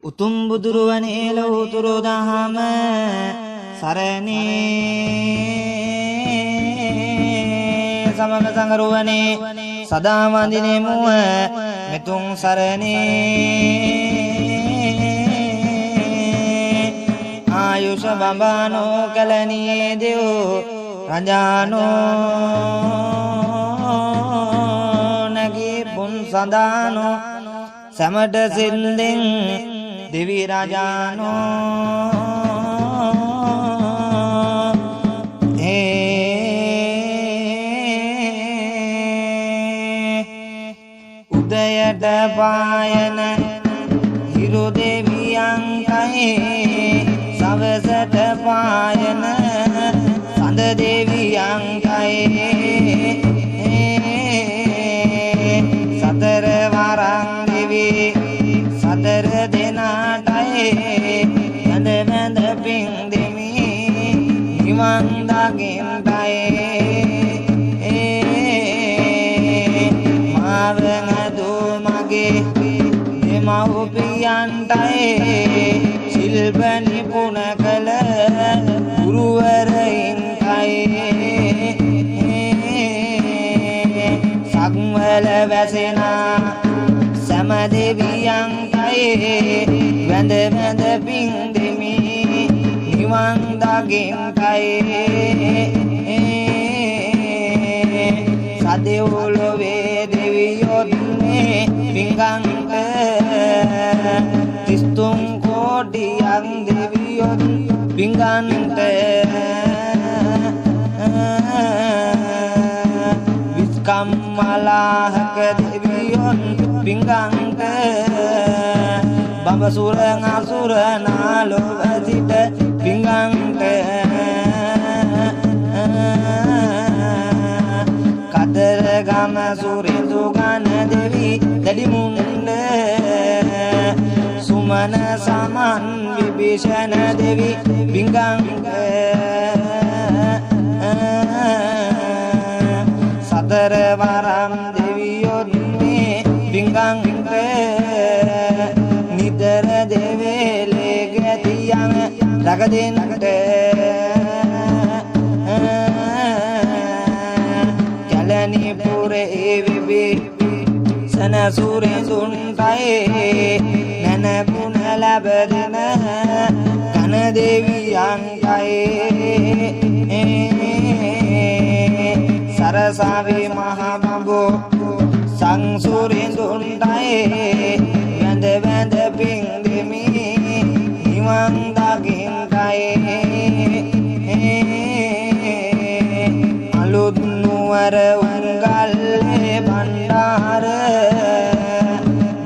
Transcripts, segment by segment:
උතුම් බුදුරුවනේ ලෝතුරු දහම සරණේ සමම සංගරුවනේ සදා වඳිනෙමුව මෙතුන් සරණේ ආයුෂ බඹානෝ කලනියේ දෙව් රජානෝ නගී පුන් සදානෝ සමට සිල්ලෙන් දෙවි රාජානෝ උදයට පායන හිරු දෙවියන් කයේ සවසට පායන සඳ දෙවියන් කයේ සතර වරන් දෙවි සතර දෙනාටයි වැඳ වැඳ පින් දෙමි නිවන් දකින්නයි මාවනදු මගේ දෙමව්පියන්ටයි ශිල්ප නිපුණ කළ ගුරුවරයින්ටයි සක්වල වැසෙනා සම දෙවියන්ටයි වැඳ වැඳ පින් දෙමි නිවන් දකින්නයි සදෙව්ලොවේ දෙවියොත් මේ පිංගන්ට තිස්තුන් කෝටියක් දෙවියොත් පිංගන්ට විස්කම්මලාහක දෙවියොත් පිංගන්ට බඹසුර අසුර නාලොව සිට පිංගන්ට කතරගම සුරිඳු ගණ දෙවි දැඩිමුණ්ඩ සුමන සමන් විභීෂණ දෙවි පිංගන්ට සතර වරම් දෙවියොත් මේ පිංගන්ට නිතර දෙවේලේ ගැතියන් රැකදෙන්නට කැලණිපුරේ විවි සනසුරිඳුන්ටයි නැනගුණ ලැබදෙන කන දෙවියන්ටයි සරසාවේ මහ බඹෝ සංසුරිඳුන්ටයි වැඳ වැඳ පින් දෙමි නිවන් දකින්නයි අලුත් නුවර උංගල්ලේ බණ්ඩාර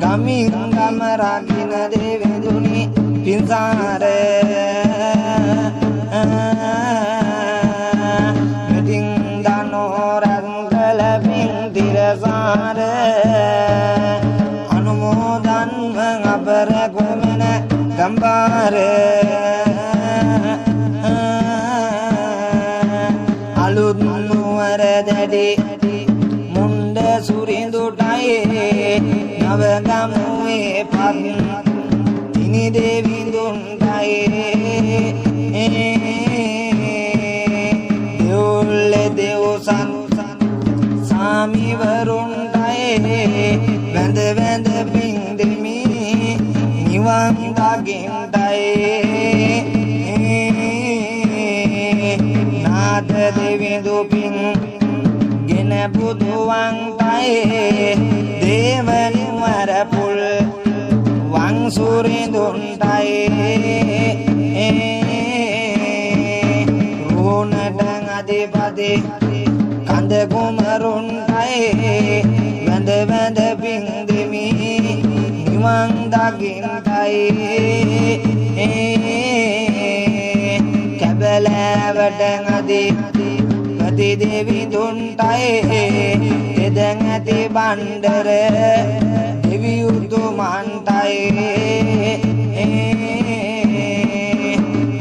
ගමින් ගම රකින්න දෙවිඳුනි පින්සාර මෙතින් දනෝ රංගල පින් තිරසාර අනුමෝදන්ව අපර ගොමන ගම්බාර අලුත් නුවර දැඩි මුණ්ඩ සුරිඳුටයි නවගමුවේ පත් තිනි දෙවිඳුන්ටයි දෙවුල්ල දෙව්සන් සාමිවරුන්ටයි වැඳ වැඳ පින් දෙමි නිවන් දකින්නයි නාද දෙවිඳු පින් ගෙන බුදුවන්ටයි දේවනුවර පුල් වං සුරිඳුන්ටයි රුණට අධිපති කඳ කුමරුන්ටයි වැඳ වැඳ පින් දෙමි නිවන් දකින්නයි කැබලවට අධිපති දෙවිඳුන්ටයි එදන් ඇති බණ්ඩර දෙවියුතුමන්ටයි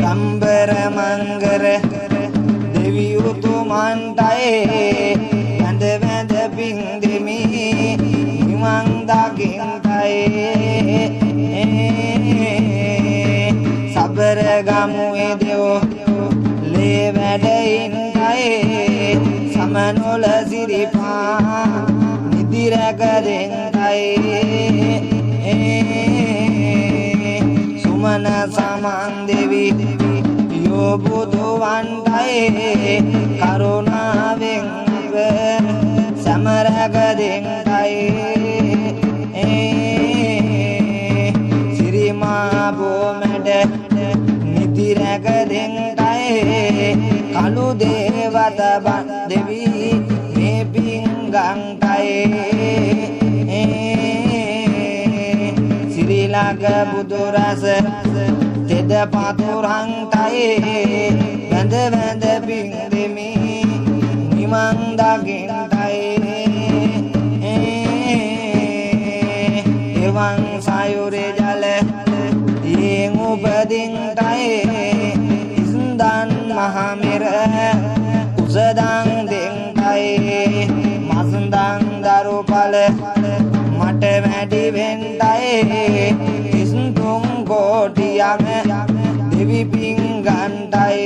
ගම්බර මංගර දෙවියුතුමන්ටයි වැඳ වැඳ පින් දෙමි නිවන් දකින්නයි ගමුවේ දෙවෝ ලේ වැඩයින්ටයි සමනොල සිරිපා නිදිරැක දෙන්ටයි සුමන සමන් දෙවි යෝබුදුවන්ටයි කරුණාවෙන් සමරැක දෙන්ටයි සිරිමා බෝමැඩ නිදිරැක දෙන්ටයි කළු දේවත බන් දෙවි මේ පිංගන්ටයි සිරිලක බුදුරස තෙද පතුරන්ටයි වැඳ වැඳ පිංදෙමි නිමන් දකින්ටයි එවන් සයුරේ ජල යෙන් උපදින්ටයි ඉස්දන් මහමෙර උසදන් දෙන්ටයි මසඳන් දරුපල මට වැඩි වෙන්ටයි තිස්තුම් කෝටියම දෙවි පිංගන්ටයි